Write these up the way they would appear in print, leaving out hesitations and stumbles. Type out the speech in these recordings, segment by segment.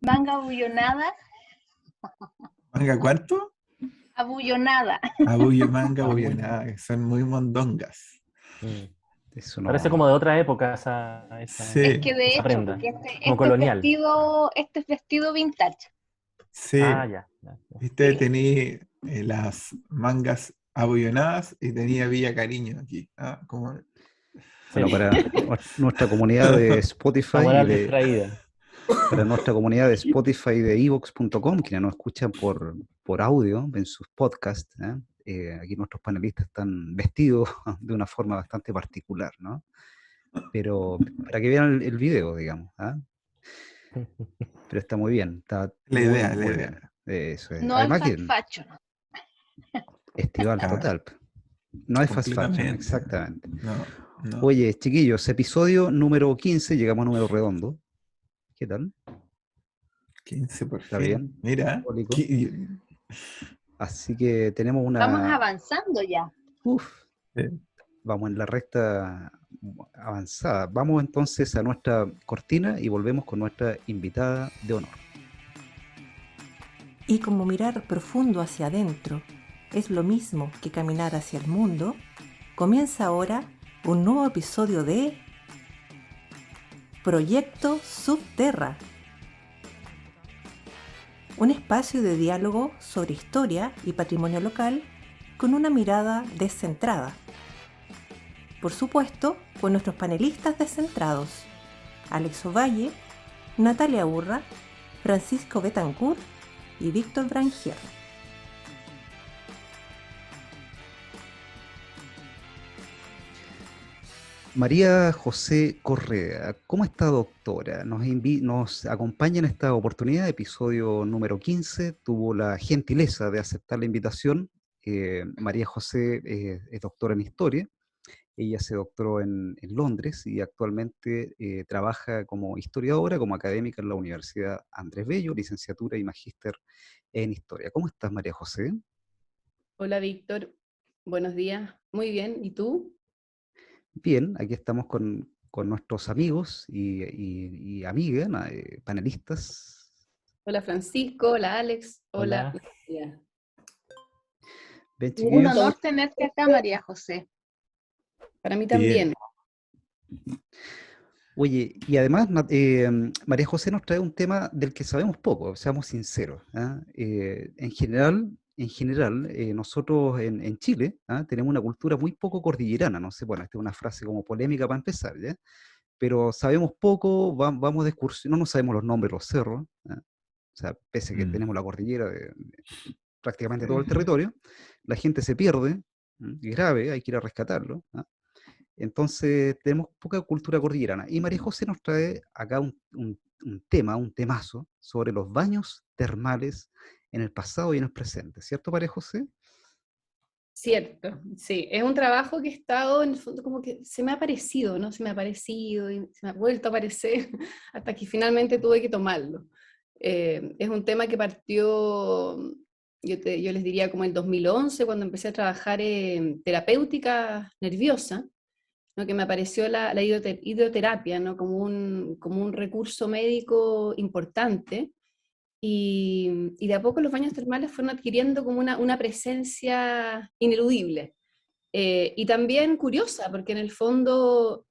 Manga abullonada, ¿Manga cuánto? abullonada. Manga abullonada, que son muy mondongas. Eso no. Parece como de otra época Sí, Es que de esa hecho, prenda. porque Como colonial. este es vestido vintage. sí. Ya. Viste, Sí. tenía las mangas abullonadas y tenía Villa Cariño aquí. Como... Bueno, Sí. para nuestra comunidad de La Spotify moral distraída. para nuestra comunidad de Spotify de evox.com, quienes nos escuchan por audio en sus podcasts, aquí nuestros panelistas están vestidos de una forma bastante particular, ¿no? Pero para que vean el video, digamos, ¿ah? Pero está muy bien, está La muy, idea, muy la bien. Eso es. No al Además fast que fashion. estival total. No es fast fashion, completamente. exactamente. No. Oye, chiquillos, episodio número 15, llegamos a número redondo. ¿Qué tal? 15 por ¿Está fin. bien? Mira. Simbólico. Así que tenemos Estamos una... avanzando ya. Vamos en la recta avanzada. Vamos entonces a nuestra cortina y volvemos con nuestra invitada de honor. Y como mirar profundo hacia adentro es lo mismo que caminar hacia el mundo, comienza ahora un nuevo episodio de Proyecto Subterra, un espacio de diálogo sobre historia y patrimonio local con una mirada descentrada. Por supuesto, con nuestros panelistas descentrados, Alex Ovalle, Natalia Urra, Francisco Betancourt y Víctor Brangier. María José Correa, ¿cómo está, doctora? Nos acompaña en esta oportunidad, episodio número 15, tuvo la gentileza de aceptar la invitación. María José es doctora en Historia, ella se doctoró en Londres y actualmente trabaja como historiadora, como académica en la Universidad Andrés Bello, licenciatura y magíster en Historia. ¿Cómo estás, María José? Hola, Víctor. Buenos días. Muy bien. ¿Y tú? Bien, aquí estamos con nuestros amigos y amigas, panelistas. Hola, Francisco. Hola, Alex. Hola. Hola. Natalia. Ven, Un chiquillos. honor tenerte acá, María José. Para mí Bien. también. Oye, y además María José nos trae un tema del que sabemos poco, seamos sinceros. En general, nosotros en Chile tenemos una cultura muy poco cordillerana, no sé, bueno, esta es una frase como polémica para empezar, ¿ya? Pero sabemos poco, vamos de excursión, no sabemos los nombres de los cerros, ¿ah? O sea, pese a que tenemos la cordillera de prácticamente todo el territorio, la gente se pierde, es grave, hay que ir a rescatarlo, ¿ah? Entonces tenemos poca cultura cordillerana. Y María José nos trae acá un tema, un temazo, sobre los baños termales en el pasado y en el presente. ¿Cierto, María José? Cierto, sí. Es un trabajo que he estado, en el fondo, como que se me ha parecido, ¿no? Se me ha parecido y se me ha vuelto a aparecer hasta que finalmente tuve que tomarlo. Es un tema que partió, yo les diría como el 2011, cuando empecé a trabajar en terapéutica nerviosa, ¿no? Que me apareció la hidroterapia, ¿no? Como un recurso médico importante. Y de a poco los baños termales fueron adquiriendo como una presencia ineludible. Y también curiosa, porque en el fondo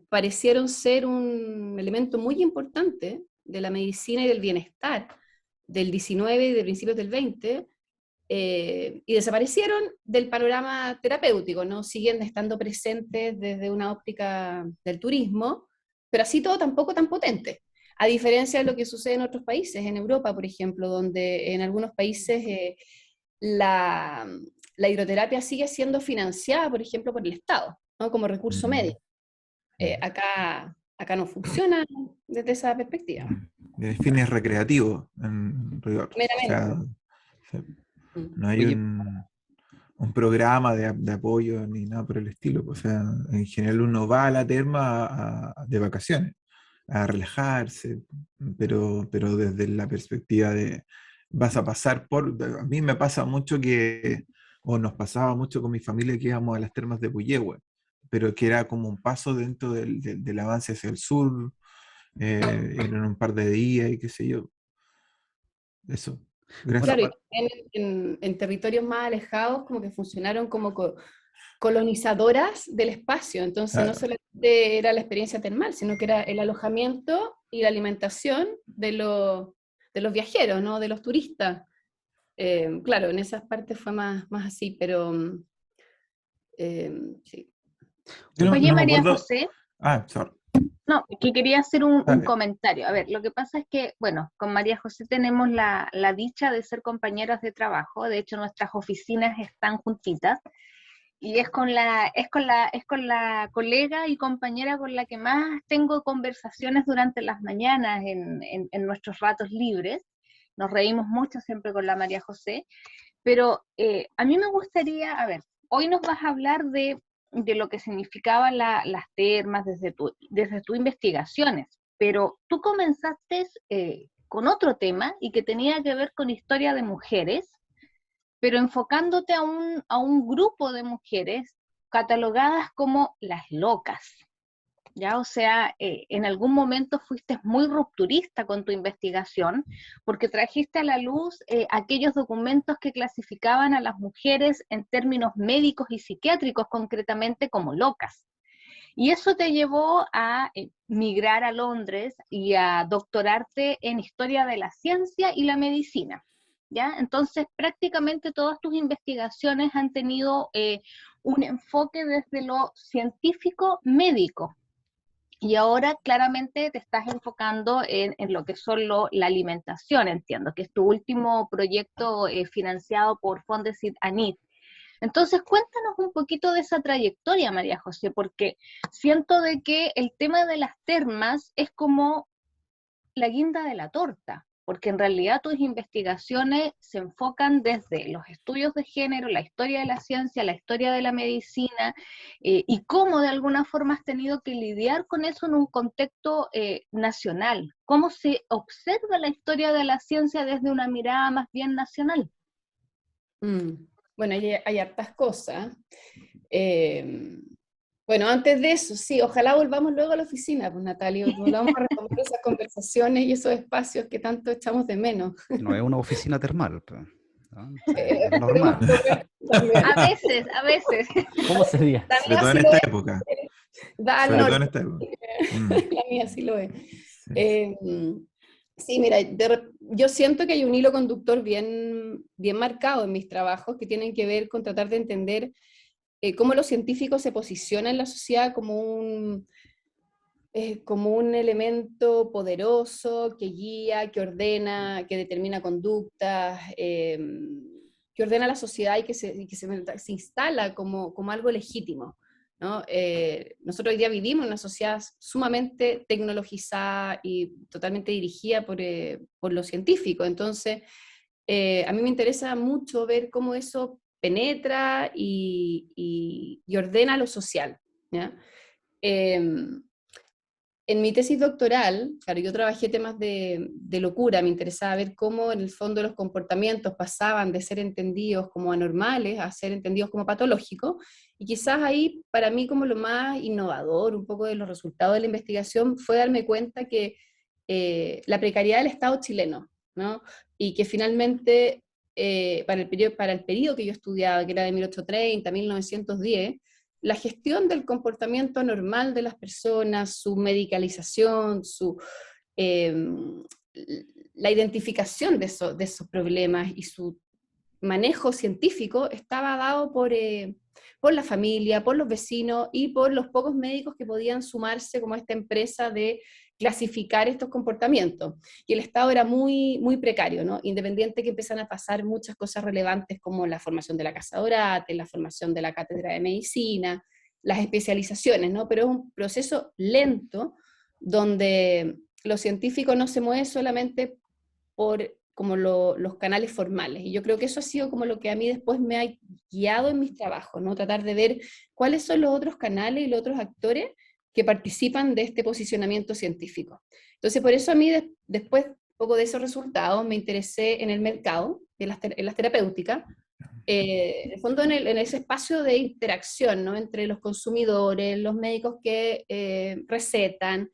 parecieron ser un elemento muy importante de la medicina y del bienestar del 19 y de principios del 20, y desaparecieron del panorama terapéutico, ¿no? Siguen estando presentes desde una óptica del turismo, pero así todo tampoco tan potente. A diferencia de lo que sucede en otros países, en Europa, por ejemplo, donde en algunos países la, la hidroterapia sigue siendo financiada, por ejemplo, por el Estado, ¿no? Como recurso médico. Acá no funciona desde esa perspectiva. De fines recreativos en rigor. O sea, no hay Oye, un programa de apoyo ni nada por el estilo. O sea, en general uno va a la terma de vacaciones, a relajarse, pero desde la perspectiva de vas a pasar por... A mí me pasa mucho que, o nos pasaba mucho con mi familia que íbamos a las termas de Puyehue, pero que era como un paso dentro del avance hacia el sur, en un par de días y qué sé yo. Eso. Gracias. Claro, y también en territorios más alejados como que funcionaron como colonizadoras del espacio, entonces no Claro. solamente era la experiencia termal, sino que era el alojamiento y la alimentación de los viajeros, ¿no? De los turistas. Claro, en esas partes fue más así, pero sí. Yo no, Oye, no me María acuerdo. José, Sorry. no, que quería hacer un Dale. comentario. A ver, lo que pasa es que, bueno, con María José tenemos la dicha de ser compañeras de trabajo, de hecho nuestras oficinas están juntitas, y es con la colega y compañera con la que más tengo conversaciones durante las mañanas en nuestros ratos libres. Nos reímos mucho siempre con la María José, pero a mí me gustaría, a ver, hoy nos vas a hablar de lo que significaban las termas desde tus investigaciones, pero tú comenzaste con otro tema y que tenía que ver con historia de mujeres, pero enfocándote a un grupo de mujeres catalogadas como las locas. ¿Ya? O sea, en algún momento fuiste muy rupturista con tu investigación porque trajiste a la luz aquellos documentos que clasificaban a las mujeres en términos médicos y psiquiátricos concretamente como locas. Y eso te llevó a migrar a Londres y a doctorarte en historia de la ciencia y la medicina. ¿Ya? Entonces, prácticamente todas tus investigaciones han tenido un enfoque desde lo científico médico. Y ahora claramente te estás enfocando en lo que son la alimentación, entiendo, que es tu último proyecto financiado por Fondesit Anit. Entonces, cuéntanos un poquito de esa trayectoria, María José, porque siento de que el tema de las termas es como la guinda de la torta, porque en realidad tus investigaciones se enfocan desde los estudios de género, la historia de la ciencia, la historia de la medicina, y cómo de alguna forma has tenido que lidiar con eso en un contexto nacional. ¿Cómo se observa la historia de la ciencia desde una mirada más bien nacional? Bueno, hay hartas cosas. Bueno, antes de eso, sí, ojalá volvamos luego a la oficina, pues Natalia, volvamos a retomar esas conversaciones y esos espacios que tanto echamos de menos. No es una oficina termal, pues, ¿no? Eh, Es normal. también, A veces. ¿Cómo sería? Sobre también todo en así lo esta es, época. da al Sobre todo en norte, esta época. la mía sí lo es. Sí. Sí, mira, yo siento que hay un hilo conductor bien marcado en mis trabajos que tienen que ver con tratar de entender cómo los científicos se posicionan en la sociedad como un elemento poderoso que guía, que ordena, que determina conductas, que ordena la sociedad y que se instala como algo legítimo, ¿no? Nosotros hoy día vivimos en una sociedad sumamente tecnologizada y totalmente dirigida por los científicos, entonces a mí me interesa mucho ver cómo eso penetra y ordena lo social, ¿ya? En mi tesis doctoral, claro, yo trabajé temas de locura, me interesaba ver cómo en el fondo los comportamientos pasaban de ser entendidos como anormales a ser entendidos como patológicos, y quizás ahí para mí como lo más innovador, un poco de los resultados de la investigación, fue darme cuenta que la precariedad del Estado chileno, ¿no? Y que finalmente para el periodo que yo estudiaba, que era de 1830 a 1910, la gestión del comportamiento normal de las personas, su medicalización, la identificación de esos problemas y su manejo científico estaba dado por la familia, por los vecinos y por los pocos médicos que podían sumarse como a esta empresa de clasificar estos comportamientos. Y el Estado era muy, muy precario, ¿no? Independiente que empiezan a pasar muchas cosas relevantes como la formación de la Casa Dorate, la formación de la Cátedra de Medicina, las especializaciones, ¿no? Pero es un proceso lento donde los científicos no se mueven solamente por como los canales formales. Y yo creo que eso ha sido como lo que a mí después me ha guiado en mis trabajos, ¿no? Tratar de ver cuáles son los otros canales y los otros actores que participan de este posicionamiento científico. Entonces, por eso a mí después, poco de esos resultados, me interesé en el mercado, en las terapéuticas, en el fondo en ese espacio de interacción, ¿no? Entre los consumidores, los médicos que recetan,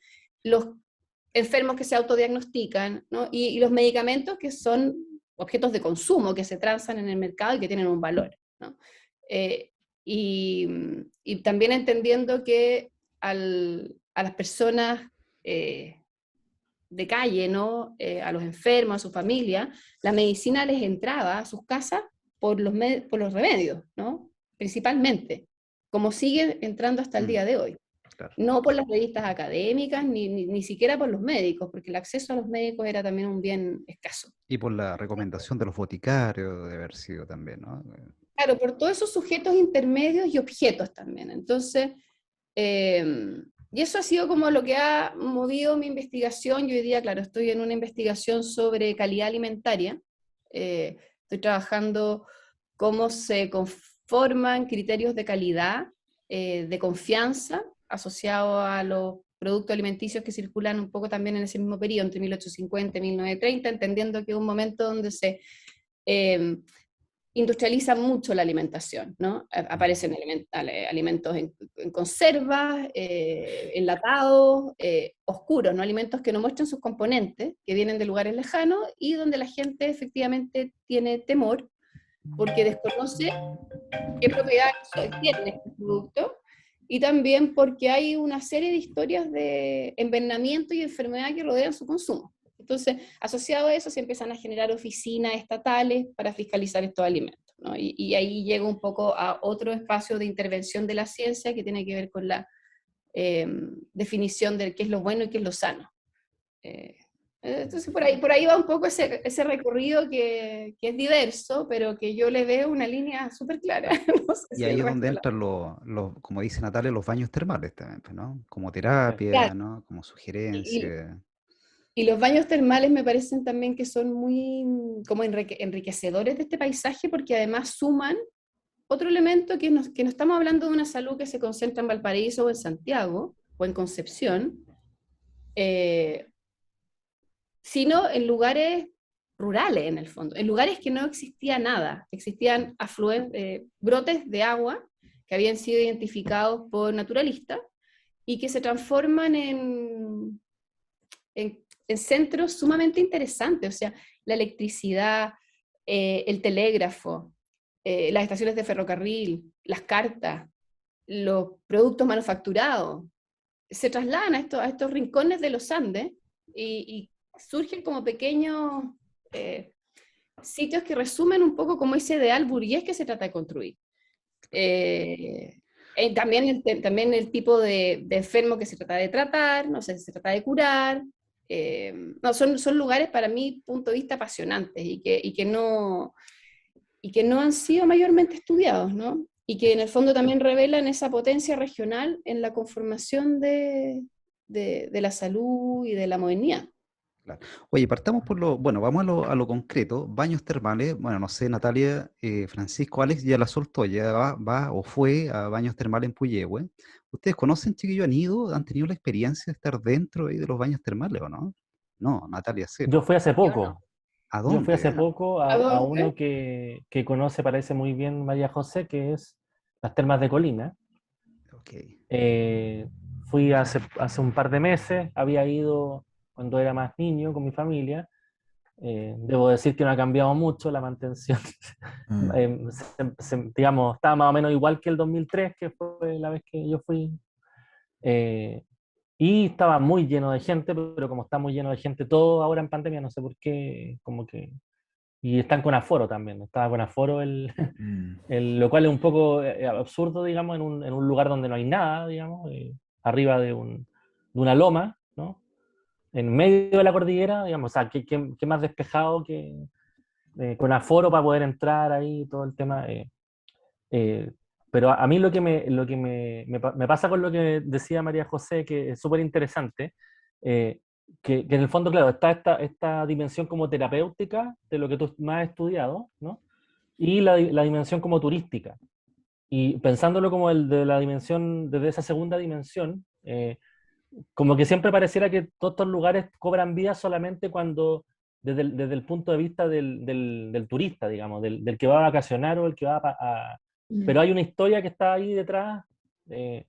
enfermos que se autodiagnostican, ¿no? Y los medicamentos que son objetos de consumo, que se transan en el mercado y que tienen un valor, ¿no? Y también entendiendo que a las personas de calle, ¿no? A los enfermos, a su familia, la medicina les entraba a sus casas por los remedios, ¿no? Principalmente, como sigue entrando hasta el día de hoy. Claro. No por las revistas académicas, ni siquiera por los médicos, porque el acceso a los médicos era también un bien escaso. Y por la recomendación de los boticarios, de haber sido también, ¿no? Claro, por todos esos sujetos intermedios y objetos también. Entonces, y eso ha sido como lo que ha movido mi investigación. Yo hoy día, claro, estoy en una investigación sobre calidad alimentaria. Estoy trabajando cómo se conforman criterios de calidad, de confianza, asociados a los productos alimenticios que circulan un poco también en ese mismo periodo, entre 1850 y 1930, entendiendo que es un momento donde se industrializa mucho la alimentación, ¿no? Aparecen alimentos en conservas, enlatados, oscuros, ¿no? Alimentos que no muestran sus componentes, que vienen de lugares lejanos y donde la gente efectivamente tiene temor porque desconoce qué propiedades tienen estos productos, y también porque hay una serie de historias de envenenamiento y enfermedad que rodean su consumo. Entonces, asociado a eso, se empiezan a generar oficinas estatales para fiscalizar estos alimentos, ¿no? Y ahí llega un poco a otro espacio de intervención de la ciencia que tiene que ver con la definición de qué es lo bueno y qué es lo sano. Entonces, por ahí va un poco ese recorrido que es diverso, pero que yo le veo una línea súper clara. No sé Y si ahí el es donde resto entran como dice Natalia, los baños termales también, pues, ¿no? Como terapia, Claro. ¿no? Como Y, sugerencia. y los baños termales me parecen también que son muy como enriquecedores de este paisaje, porque además suman otro elemento que no estamos hablando de una salud que se concentra en Valparaíso o en Santiago o en Concepción, sino en lugares rurales en el fondo, en lugares que no existía nada, existían brotes de agua que habían sido identificados por naturalistas y que se transforman en centros sumamente interesantes, o sea, la electricidad, el telégrafo, las estaciones de ferrocarril, las cartas, los productos manufacturados, se trasladan a estos rincones de los Andes y surgen como pequeños sitios que resumen un poco como ese ideal burgués que se trata de construir. También el tipo de enfermo que se trata de tratar, no sé si se trata de curar. No, son lugares para mi punto de vista apasionantes y que no han sido mayormente estudiados, ¿no? Y que en el fondo también revelan esa potencia regional en la conformación de la salud y de la modernidad. Claro. Oye, partamos bueno, vamos a lo concreto, baños termales, bueno, no sé, Natalia, Francisco, Alex ya la soltó, ya va o fue a baños termales en Puyehue. ¿Ustedes conocen, chiquillos, han tenido la experiencia de estar dentro ahí de los baños termales o no? No, Natalia, Yo cero. fui hace Yo poco. no. ¿A Yo fui hace dónde? poco ¿A a dónde? uno que conoce, parece muy bien María José, que es las Termas de Colina. Ok. Fui hace un par de meses, había ido cuando era más niño con mi familia. Debo decir que no ha cambiado mucho la mantención. Mm. Digamos, estaba más o menos igual que el 2003, que fue la vez que yo fui. Y estaba muy lleno de gente, pero como está muy lleno de gente todo ahora en pandemia, no sé por qué, como que... Y están con aforo también, estaba con aforo Mm. lo cual es un poco absurdo, digamos, en un lugar donde no hay nada, digamos, arriba de una loma, ¿no? En medio de la cordillera, digamos, o sea, ¿qué más despejado que con aforo para poder entrar ahí, todo el tema? Eh, pero a mí me pasa con lo que decía María José, que es súper interesante, eh, que en el fondo, claro, está esta dimensión como terapéutica de lo que tú más has estudiado, ¿no? Y la dimensión como turística. Y pensándolo como de la dimensión, desde esa segunda dimensión, como que siempre pareciera que todos estos lugares cobran vida solamente cuando, desde el punto de vista del turista, digamos, del que va a vacacionar o el que va Pero hay una historia que está ahí detrás de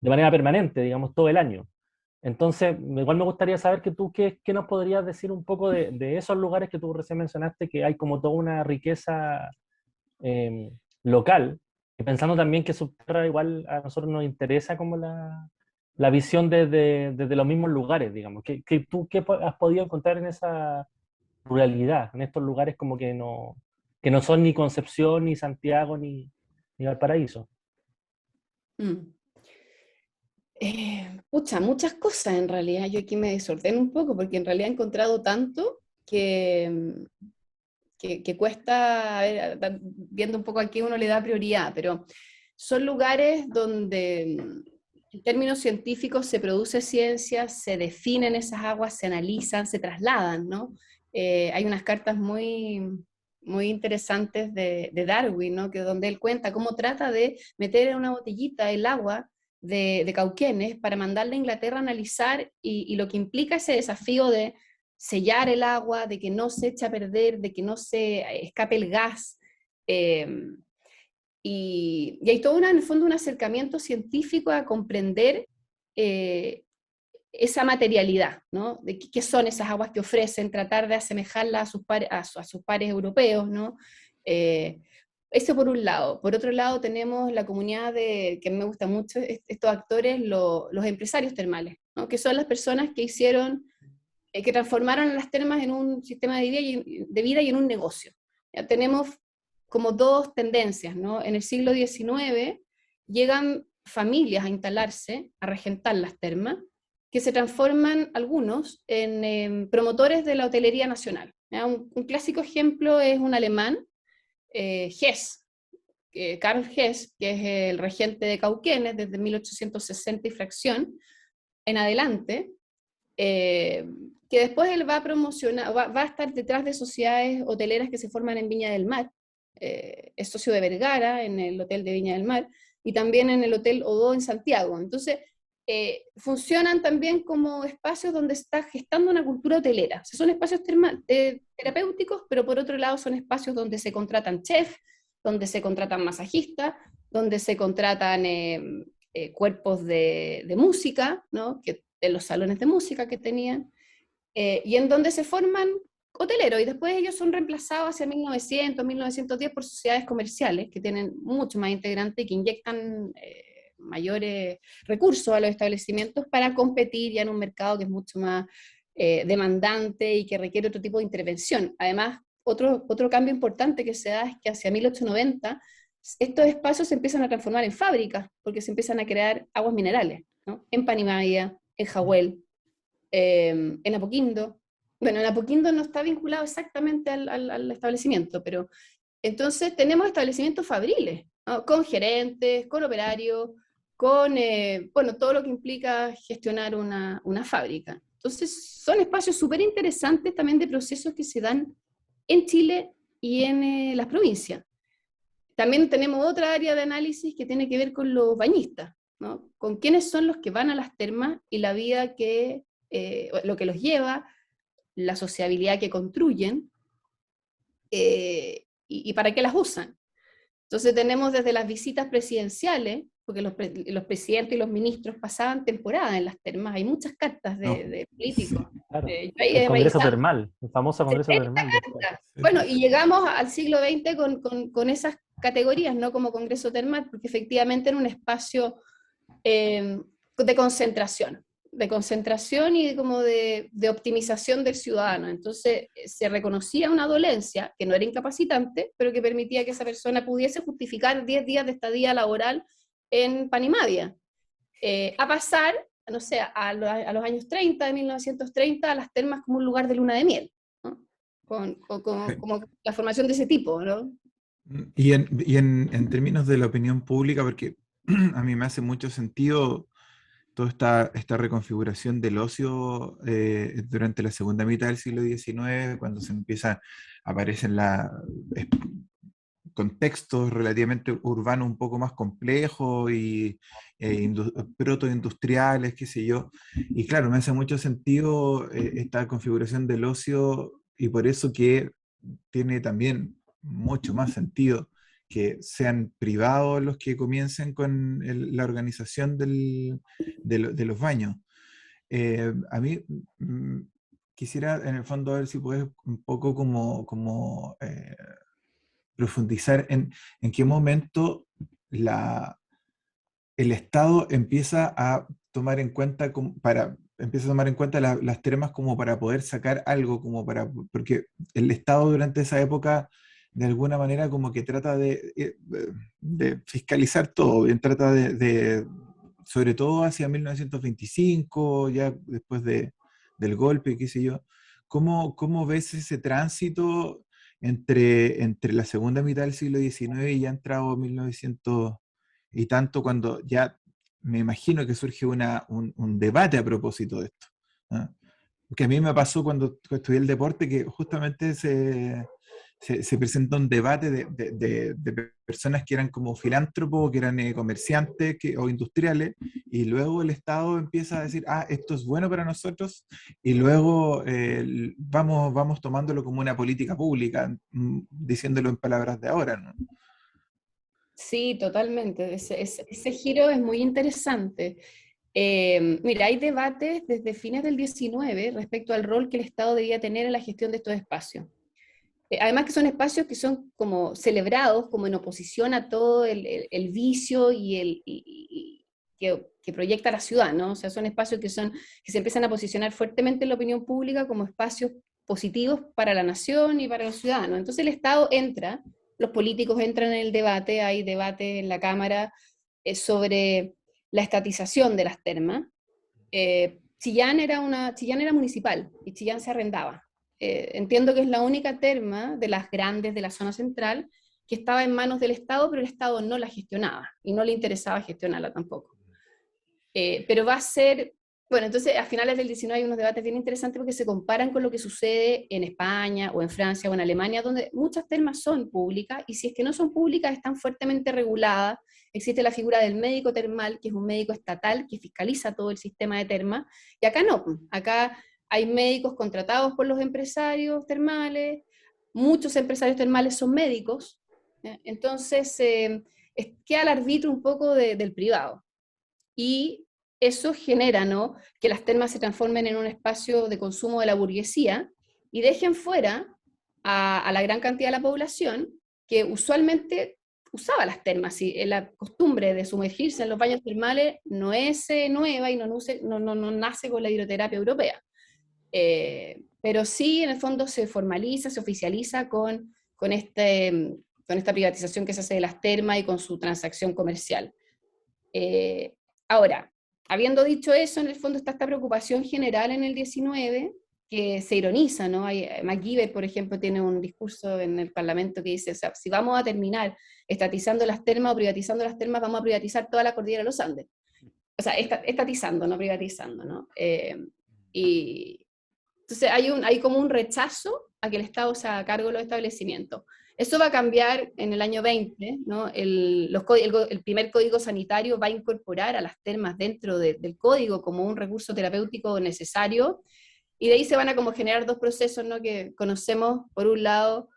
manera permanente, digamos, todo el año. Entonces, igual me gustaría saber que tú, ¿qué nos podrías decir un poco de esos lugares que tú recién mencionaste, que hay como toda una riqueza local, y pensando también que Subterra igual a nosotros nos interesa como la visión desde los mismos lugares, digamos. ¿Tú qué has podido encontrar en esa ruralidad, en estos lugares como que no son ni Concepción, ni Santiago, ni Valparaíso? Mm. Pucha, muchas cosas en realidad. Yo aquí me desordeno un poco porque en realidad he encontrado tanto que cuesta, a ver, viendo un poco a qué uno le da prioridad, pero son lugares donde en términos científicos se produce ciencia, se definen esas aguas, se analizan, se trasladan, ¿no? Hay unas cartas muy interesantes de Darwin, ¿no? Que donde él cuenta cómo trata de meter en una botellita el agua de Cauquenes para mandarla a Inglaterra a analizar y lo que implica ese desafío de sellar el agua, de que no se eche a perder, de que no se escape el gas. Y hay todo en el fondo un acercamiento científico a comprender esa materialidad, ¿no? De qué son esas aguas que ofrecen, tratar de asemejarlas a sus pares europeos, ¿no? Eso por un lado. Por otro lado tenemos la comunidad que me gusta mucho, estos actores, los empresarios termales, ¿no? Que son las personas que que transformaron las termas en un sistema de vida y en un negocio. Ya tenemos como dos tendencias, ¿no? En el siglo XIX llegan familias a instalarse, a regentar las termas, que se transforman algunos en promotores de la hotelería nacional. Un clásico ejemplo es un alemán, Hess, Karl Hess, que es el regente de Cauquenes desde 1860 y fracción en adelante, que después él va a promocionar, va a estar detrás de sociedades hoteleras que se forman en Viña del Mar, es socio de Vergara en el Hotel de Viña del Mar, y también en el Hotel Odó en Santiago. Entonces, funcionan también como espacios donde está gestando una cultura hotelera. O sea, son espacios terapéuticos, pero por otro lado son espacios donde se contratan chefs, donde se contratan masajistas, donde se contratan cuerpos de música, ¿no? De los salones de música que tenían, y en donde se forman hoteleros, y después ellos son reemplazados hacia 1900, 1910 por sociedades comerciales que tienen mucho más integrantes y que inyectan mayores recursos a los establecimientos para competir ya en un mercado que es mucho más demandante y que requiere otro tipo de intervención. Además, otro cambio importante que se da es que hacia 1890 estos espacios se empiezan a transformar en fábricas, porque se empiezan a crear aguas minerales, ¿no? En Panimavia, en Jahuel, en Apoquindo. Bueno, en Apoquindo no está vinculado exactamente al establecimiento, pero entonces tenemos establecimientos fabriles, ¿no? Con gerentes, con operarios, con bueno, todo lo que implica gestionar una fábrica. Entonces son espacios súper interesantes también de procesos que se dan en Chile y en las provincias. También tenemos otra área de análisis que tiene que ver con los bañistas, ¿no? Con quiénes son los que van a las termas y la vida lo que los lleva, la sociabilidad que construyen, y para qué las usan. Entonces tenemos desde las visitas presidenciales, porque los presidentes y los ministros pasaban temporada en las termas, hay muchas cartas de políticos. Sí. Claro. Yo ahí El he Congreso revisado. Termal, el famoso Congreso 70 Termal. cartas. Bueno, y llegamos al siglo XX con esas categorías, no como Congreso Termal, porque efectivamente era un espacio de concentración y como de optimización del ciudadano. Entonces se reconocía una dolencia que no era incapacitante, pero que permitía que esa persona pudiese justificar 10 días de estadía laboral en Panimavia, a pasar, no sé, a los años 30, de 1930, a las termas como un lugar de luna de miel, ¿no? Como la formación de ese tipo, ¿no? En términos de la opinión pública, porque a mí me hace mucho sentido toda esta reconfiguración del ocio durante la segunda mitad del siglo XIX, cuando aparecen contextos relativamente urbanos un poco más complejos y protoindustriales, qué sé yo. Y claro, me hace mucho sentido esta configuración del ocio, y por eso que tiene también mucho más sentido que sean privados los que comiencen con la organización de los baños. A mí quisiera en el fondo ver si puedes un poco como profundizar en qué momento el Estado empieza a tomar en cuenta las termas como para poder sacar algo, porque el Estado durante esa época de alguna manera como que trata de fiscalizar todo, bien, trata sobre todo hacia 1925, ya después del golpe, qué sé yo. ¿Cómo ves ese tránsito entre la segunda mitad del siglo XIX y ya entrado 1900 y tanto, cuando ya me imagino que surge un debate a propósito de esto? ¿Ah? Que a mí me pasó cuando estudié el deporte, que justamente se presenta un debate de personas que eran como filántropos, que eran comerciantes o industriales, y luego el Estado empieza a decir, esto es bueno para nosotros, y luego vamos tomándolo como una política pública, diciéndolo en palabras de ahora, ¿no? Sí, totalmente. Ese giro es muy interesante. Mira, hay debates desde fines del 19 respecto al rol que el Estado debía tener en la gestión de estos espacios. Además que son espacios que son como celebrados como en oposición a todo el vicio que proyecta la ciudad, ¿no? O sea, son espacios que se empiezan a posicionar fuertemente en la opinión pública como espacios positivos para la nación y para los ciudadanos. Entonces el Estado entra, los políticos entran en el debate, hay debate en la Cámara sobre la estatización de las termas. Chillán era municipal y Chillán se arrendaba. Entiendo que es la única terma de las grandes de la zona central que estaba en manos del Estado, pero el Estado no la gestionaba y no le interesaba gestionarla tampoco. Pero va a ser, bueno, entonces a finales del 19 hay unos debates bien interesantes porque se comparan con lo que sucede en España o en Francia o en Alemania, donde muchas termas son públicas y si es que no son públicas están fuertemente reguladas. Existe la figura del médico termal, que es un médico estatal que fiscaliza todo el sistema de termas, y acá no, acá hay médicos contratados por los empresarios termales, muchos empresarios termales son médicos, entonces queda al arbitrio un poco del privado. Y eso genera, ¿no?, que las termas se transformen en un espacio de consumo de la burguesía y dejen fuera a la gran cantidad de la población que usualmente usaba las termas. Y la costumbre de sumergirse en los baños termales no es nueva y no nace con la hidroterapia europea. Pero sí, en el fondo se formaliza, se oficializa con esta privatización que se hace de las termas y con su transacción comercial. Ahora, habiendo dicho eso, en el fondo está esta preocupación general en el 19, que se ironiza, ¿no? MacGyver, por ejemplo, tiene un discurso en el Parlamento que dice, o sea, si vamos a terminar estatizando las termas o privatizando las termas, vamos a privatizar toda la cordillera de los Andes. O sea, estatizando, no privatizando, ¿no? Y entonces hay como un rechazo a que el Estado se haga cargo de los establecimientos. Eso va a cambiar en el año 20, ¿no? El primer código sanitario va a incorporar a las termas dentro del código como un recurso terapéutico necesario, y de ahí se van a como generar dos procesos, ¿no?, que conocemos. Por un lado,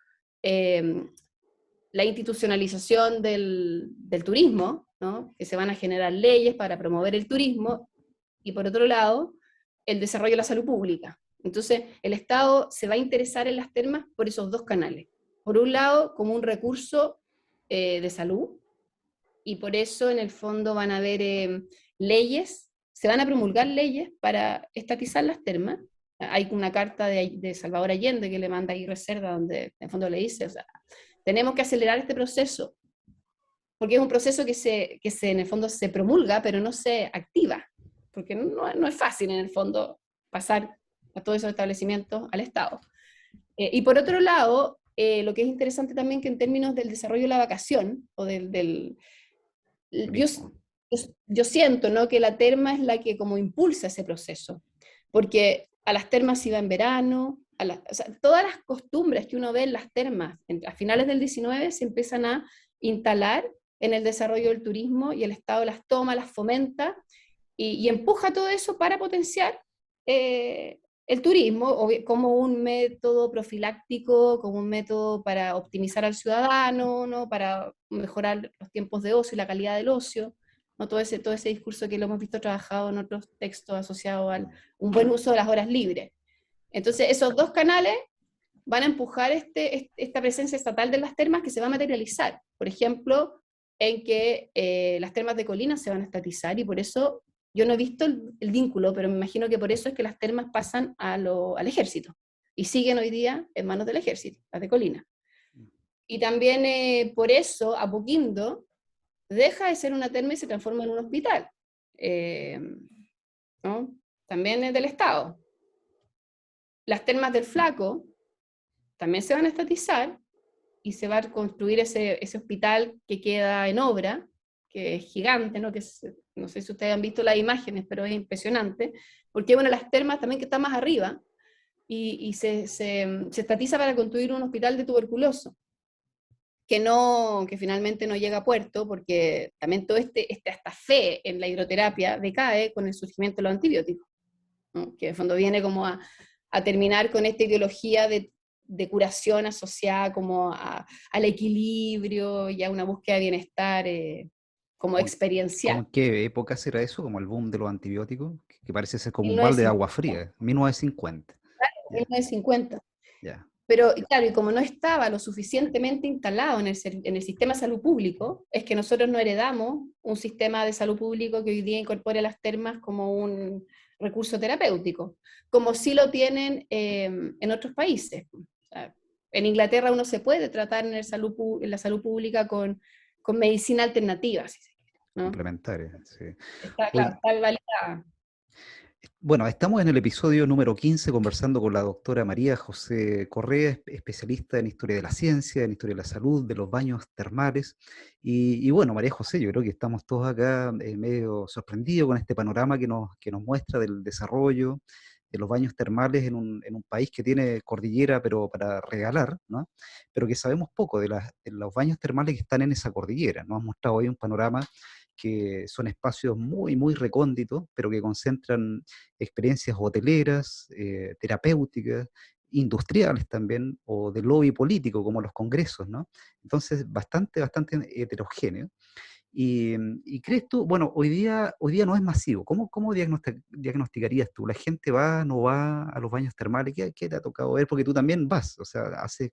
la institucionalización del turismo, ¿no?, que se van a generar leyes para promover el turismo, y por otro lado, el desarrollo de la salud pública. Entonces, el Estado se va a interesar en las termas por esos dos canales. Por un lado, como un recurso de salud, y por eso en el fondo van a haber leyes, se van a promulgar leyes para estatizar las termas. Hay una carta de Salvador Allende que le manda a Aguirre Cerda, donde en el fondo le dice, o sea, tenemos que acelerar este proceso, porque es un proceso que en el fondo se promulga, pero no se activa, porque no es fácil en el fondo pasar a todos esos establecimientos al Estado. Y por otro lado, lo que es interesante también que en términos del desarrollo de la vacación, o yo siento, ¿no?, que la terma es la que como impulsa ese proceso, porque a las termas se iba en verano, o sea, todas las costumbres que uno ve en las termas a finales del 19 se empiezan a instalar en el desarrollo del turismo, y el Estado las toma, las fomenta, y empuja todo eso para potenciar el turismo como un método profiláctico, como un método para optimizar al ciudadano, ¿no?, para mejorar los tiempos de ocio y la calidad del ocio. ¿no? Todo ese discurso que lo hemos visto trabajado en otros textos asociados a un buen uso de las horas libres. Entonces, esos dos canales van a empujar esta presencia estatal de las termas que se va a materializar. Por ejemplo, en que las termas de Colinas se van a estatizar, y por eso, yo no he visto el vínculo, pero me imagino que por eso es que las termas pasan al ejército, y siguen hoy día en manos del ejército, las de Colinas. Y también por eso Apoquindo deja de ser una terma y se transforma en un hospital, ¿no? También es del Estado. Las termas del Flaco también se van a estatizar, y se va a construir ese hospital que queda en obra, que es gigante, ¿no? No sé si ustedes han visto las imágenes, pero es impresionante, porque bueno, las termas también que están más arriba, y se estatiza para construir un hospital de tuberculosos, que finalmente no llega a puerto, porque también todo esta fe en la hidroterapia decae con el surgimiento de los antibióticos, ¿no? Que en el fondo viene como a terminar con esta ideología de curación asociada como al equilibrio y a una búsqueda de bienestar como experiencial. ¿Cómo en qué época será eso? Como el boom de los antibióticos, que parece ser como un balde de 1950, agua fría, 1950. Ya, 1950. ya. Pero claro, y como no estaba lo suficientemente instalado en el sistema de salud público, es que nosotros no heredamos un sistema de salud público que hoy día incorpore las termas como un recurso terapéutico, como sí lo tienen en otros países. O sea, en Inglaterra uno se puede tratar en la salud pública con medicina alternativa, si se quiere, ¿no? Complementaria, sí. Está, Oye, claro, está validada. bueno, estamos en el episodio número 15 conversando con la doctora María José Correa, especialista en historia de la ciencia, en historia de la salud, de los baños termales. Y bueno, María José, yo creo que estamos todos acá medio sorprendidos con este panorama que nos muestra del desarrollo de los baños termales en un país que tiene cordillera, pero para regalar, ¿no? Pero que sabemos poco de los baños termales que están en esa cordillera. Nos has mostrado hoy un panorama que son espacios muy, muy recónditos, pero que concentran experiencias hoteleras, terapéuticas, industriales también, o de lobby político, como los congresos, ¿no? Entonces, bastante heterogéneo. Y crees tú, bueno, hoy día no es masivo. ¿Cómo diagnosticarías tú? ¿La gente va, no va a los baños termales? ¿Qué te ha tocado ver? Porque tú también vas, o sea, haces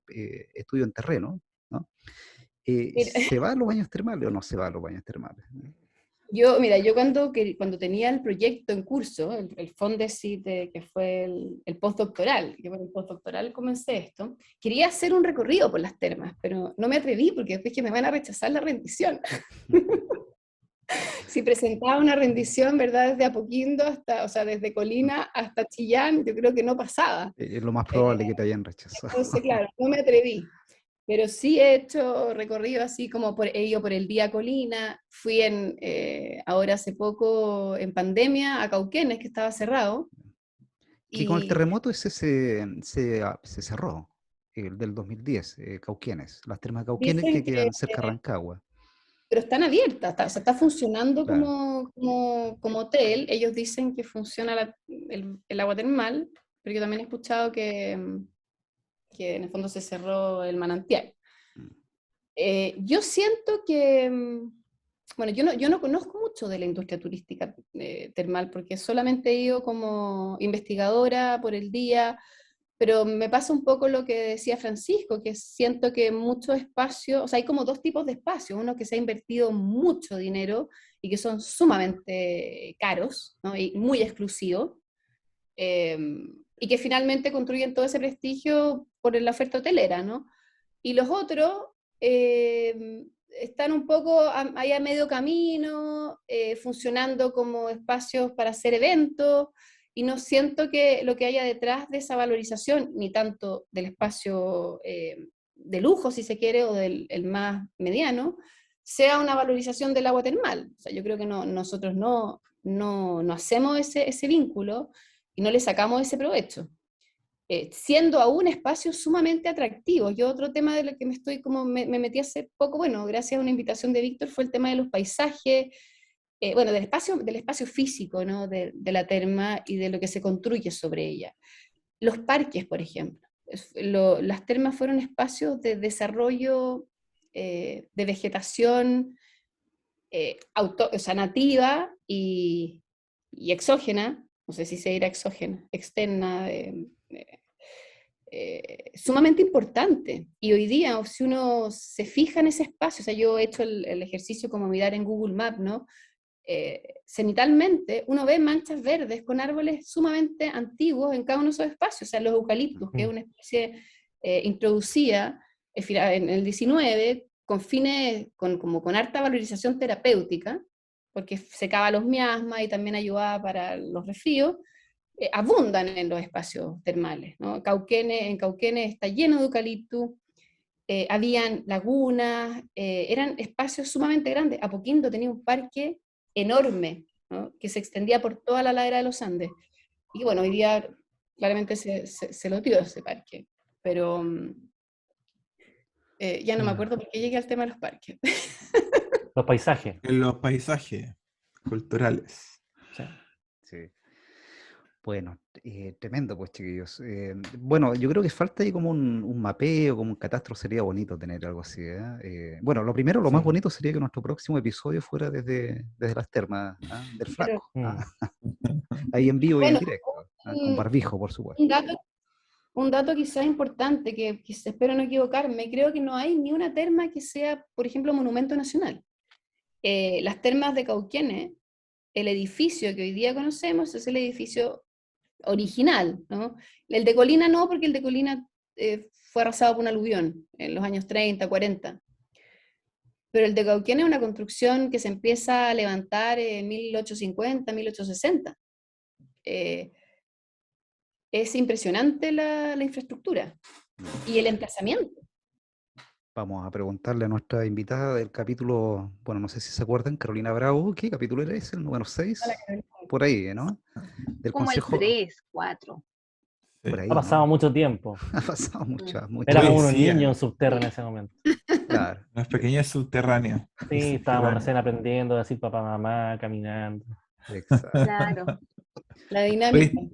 estudio en terreno, ¿no? Mira, ¿Se va a los baños termales o no se va a los baños termales? yo cuando tenía el proyecto en curso, el Fondesit, que fue el postdoctoral, que por el postdoctoral comencé esto, quería hacer un recorrido por las termas, pero no me atreví porque después que me van a rechazar la rendición. Si presentaba una rendición, ¿verdad? Desde Apoquindo o sea, desde Colina hasta Chillán, yo creo que no pasaba. Es lo más probable que te hayan rechazado. Entonces, claro, no me atreví. Pero sí he hecho recorrido así como he ido por el Vía Colina, fui ahora hace poco en pandemia a Cauquenes, que estaba cerrado. Que con el Y, terremoto se cerró, el del 2010, Cauquenes, las termas de Cauquenes dicen que que, quedan cerca de Rancagua. pero están abiertas, o sea, está funcionando Claro. como hotel. Ellos dicen que funciona el agua termal, pero yo también he escuchado que en el fondo se cerró el manantial. Yo siento que, bueno, yo no conozco mucho de la industria turística termal, porque solamente he ido como investigadora por el día, pero me pasa un poco lo que decía Francisco, que siento que muchos espacios, o sea, hay como dos tipos de espacios, uno que se ha invertido mucho dinero y que son sumamente caros, ¿no? Y muy exclusivos, eh, y que finalmente construyen todo ese prestigio por la oferta hotelera, ¿no? Y los otros están un poco ahí a medio camino, funcionando como espacios para hacer eventos, y no siento que lo que haya detrás de esa valorización, ni tanto del espacio de lujo, si se quiere, o el más mediano, sea una valorización del agua termal. O sea, yo creo que nosotros no hacemos ese vínculo y no le sacamos ese provecho. Siendo aún espacios sumamente atractivos. Yo otro tema de lo que me metí hace poco, bueno, gracias a una invitación de Víctor, fue el tema de los paisajes, bueno, del espacio físico, ¿no? de la terma y de lo que se construye sobre ella. Los parques, por ejemplo. Las termas fueron espacios de desarrollo, de vegetación, o sea, nativa y exógena, no sé si se dirá exógena, externa, sumamente importante. Y hoy día, si uno se fija en ese espacio, o sea, yo he hecho el ejercicio como mirar en Google Maps, ¿no? Cenitalmente uno ve manchas verdes con árboles sumamente antiguos en cada uno de esos espacios, o sea, los eucaliptus, que es una especie introducida en el 19 con fines, como con harta valorización terapéutica, porque secaba los miasmas y también ayudaba para los resfríos, abundan en los espacios termales, ¿no? En Cauquenes está lleno de eucaliptus, habían lagunas, eran espacios sumamente grandes. Apoquindo tenía un parque enorme, ¿no? Que se extendía por toda la ladera de los Andes. Y bueno, hoy día claramente se lo dio ese parque, pero ya no me acuerdo por qué llegué al tema de los parques. Los paisajes. En los paisajes culturales. Sí. Sí. Bueno, tremendo, pues, chiquillos. Bueno, yo creo que falta ahí como un mapeo, como un catastro, sería bonito tener algo así, ¿eh? Bueno, lo primero, lo más Sí. bonito sería que nuestro próximo episodio fuera desde las termas, del Flaco. Ahí en vivo y en Bueno, directo, con barbijo, por supuesto. Un dato quizás importante, que espero no equivocarme, creo que no hay ni una terma que sea, por ejemplo, monumento nacional. Las termas de Cauquenes, el edificio que hoy día conocemos es el edificio original, ¿no? El de Colina no, porque el de Colina fue arrasado por un aluvión en los años 30, 40. Pero el de Cauquenes es una construcción que se empieza a levantar en 1850, 1860. Es impresionante la infraestructura y el emplazamiento. Vamos a preguntarle a nuestra invitada del capítulo, bueno, no sé si se acuerdan, Carolina Bravo, ¿qué capítulo era ese? ¿El número 6? Por ahí, ¿no? Del Como Consejo. el 3, 4. Por ahí, Ha pasado ¿no? mucho tiempo. Ha pasado mucho. Éramos unos Poesía. niños en subterráneo en ese momento. Claro. Las pequeñas subterráneas. Sí, estábamos recién aprendiendo a decir papá, mamá, caminando. Exacto. Claro. La dinámica. Oye,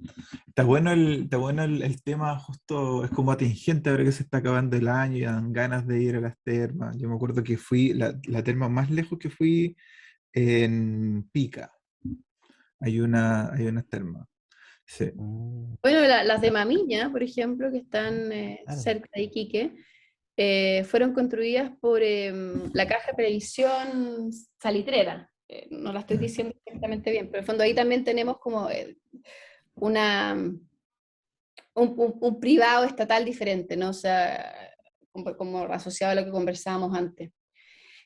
está bueno el tema, justo es como atingente ahora que se está acabando el año y dan ganas de ir a las termas. Yo me acuerdo que fui, la terma más lejos que fui en Pica. Hay unas termas. Sí. Bueno, las de Mamiña, por ejemplo, que están Claro. cerca de Iquique, fueron construidas por la Caja de Previsión Salitrera. No la estoy diciendo exactamente bien, pero en el fondo ahí también tenemos como un privado estatal diferente, ¿no? O sea, como asociado a lo que conversábamos antes.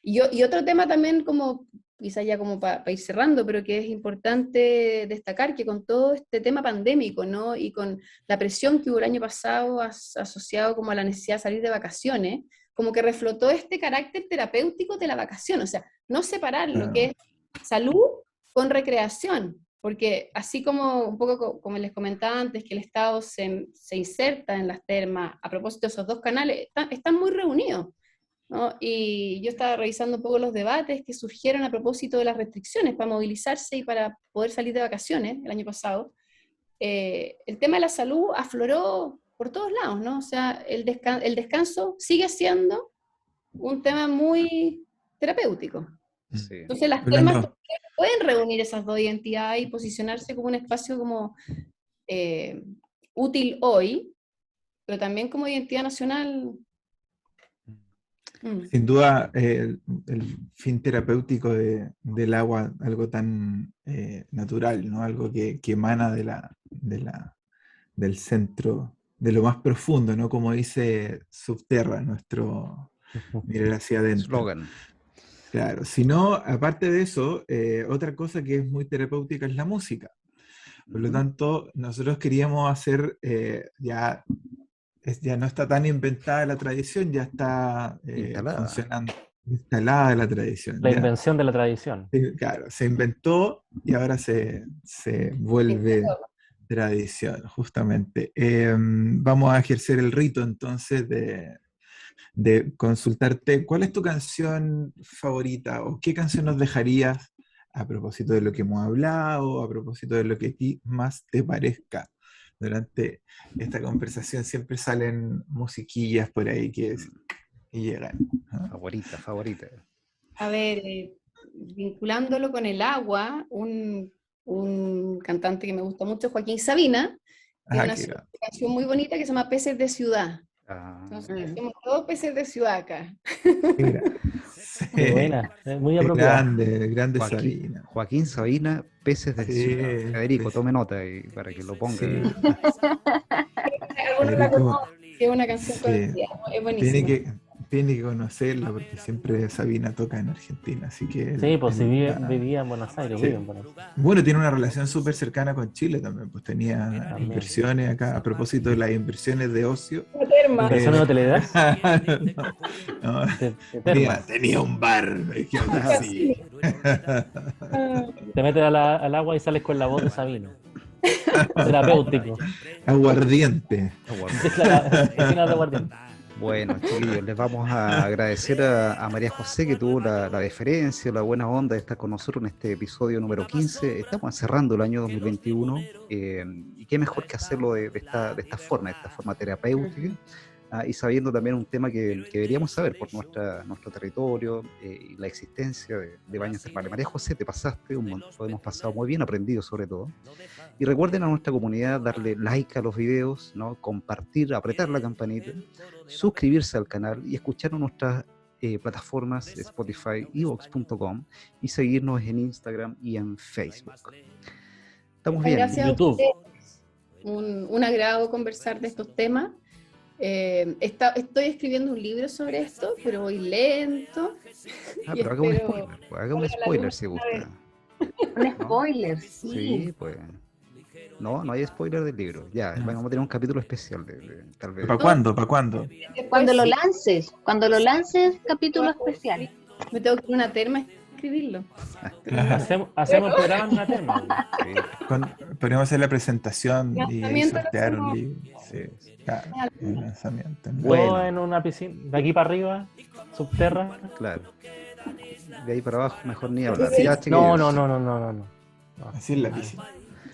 Y otro tema también, como quizás ya como para ir cerrando, pero que es importante destacar, que con todo este tema pandémico, ¿no? Y con la presión que hubo el año pasado asociado como a la necesidad de salir de vacaciones, como que reflotó este carácter terapéutico de la vacación, o sea, no separar lo que es salud con recreación, porque así como un poco como les comentaba antes, que el Estado se inserta en las termas a propósito de esos dos canales, están muy reunidos, ¿no? Y yo estaba revisando un poco los debates que surgieron a propósito de las restricciones para movilizarse y para poder salir de vacaciones el año pasado. El tema de la salud afloró por todos lados, ¿no? O sea, el descanso sigue siendo un tema muy terapéutico. Sí. Entonces las termas pueden reunir esas dos identidades y posicionarse como un espacio como útil hoy, pero también como identidad nacional. Sin duda, el fin terapéutico del agua, algo tan natural, ¿no? Algo que emana del centro, de lo más profundo, ¿no? Como dice Subterra, nuestro mirar hacia adentro. Slogan. Claro, si no, aparte de eso, otra cosa que es muy terapéutica es la música. Por lo tanto, nosotros queríamos hacer ya no está tan inventada la tradición, ya está funcionando, instalada la tradición. La ya. invención de la tradición. Claro, se inventó y ahora se vuelve tradición, justamente. Vamos a ejercer el rito entonces de consultarte cuál es tu canción favorita o qué canción nos dejarías a propósito de lo que hemos hablado, a propósito de lo que a ti más te parezca. Durante esta conversación siempre salen musiquillas por ahí que llegan, ¿no? Favorita. A ver, vinculándolo con el agua, un cantante que me gusta mucho, Joaquín Sabina, tiene una qué grande. canción muy bonita que se llama Peces de Ciudad. Ah, Entonces, hacemos todos peces de ciudad acá. Qué buena, muy Qué apropiada. grande Joaquín, Sabina. Joaquín Sabina, Peces de Sí, Ciudad. Federico, pues, tome nota y para que lo ponga. sí. Algunos la Federico, conocen, que es una canción sí. conocida, es Tiene buenísima. tiene que conocerla porque siempre Sabina toca en Argentina, así que Sí, pues si la- vivía en Buenos Aires, sí. vive en Buenos Aires. Bueno, tiene una relación súper cercana con Chile también, pues tenía También. inversiones acá, a propósito de las inversiones de ocio. Terma. ¿Inversiones hoteleras? No, De termas. tenía un bar, dijeron así. Te metes al agua y sales con la voz de Sabino. Terapéutico. Aguardiente. Piscina de aguardiente. Bueno, chiquillos, les vamos a agradecer a María José que tuvo la deferencia, la buena onda de estar con nosotros en este episodio número 15. Estamos cerrando el año 2021 y qué mejor que hacerlo de esta forma terapéutica. Y sabiendo también un tema que deberíamos saber por nuestro territorio y la existencia de baños termales. María José, te pasaste un montón, lo hemos pasado muy bien, aprendido sobre todo. Y recuerden a nuestra comunidad darle like a los videos, ¿no? Compartir, apretar la campanita, suscribirse al canal y escucharnos en nuestras plataformas Spotify, evox.com y seguirnos en Instagram y en Facebook. Estamos bien. Gracias a YouTube. ustedes. Un agrado conversar de estos temas. Estoy escribiendo un libro sobre esto, pero voy lento. y Pero haga un espero- spoiler, pues, haga un spoiler si gusta. Un spoiler, sí. Sí, pues. No hay spoiler del libro. Ya, vamos a tener un capítulo especial tal vez. ¿Para cuándo? ¿Para cuándo? Después Cuando lo sí, lances, capítulo especial. me tengo que ir a una terma a escribirlo. Hacemos programa en una terma. Sí, Podríamos hacer la presentación y Lanzamiento sortear un hacemos- libro. Sí, claro, un lanzamiento. Bueno. O en una piscina, de aquí para arriba, subterra. claro. De ahí para abajo, mejor ni hablar. Sí. Ya, No, chiquillos. no. Así es la piscina.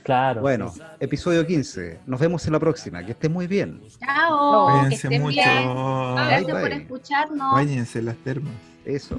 Claro. Bueno, sí. episodio 15. Nos vemos en la próxima. Que estén muy bien. Chao, que Cuídense estén mucho. bien. Bye, Gracias por bye. escucharnos. Báñense las termas. Eso.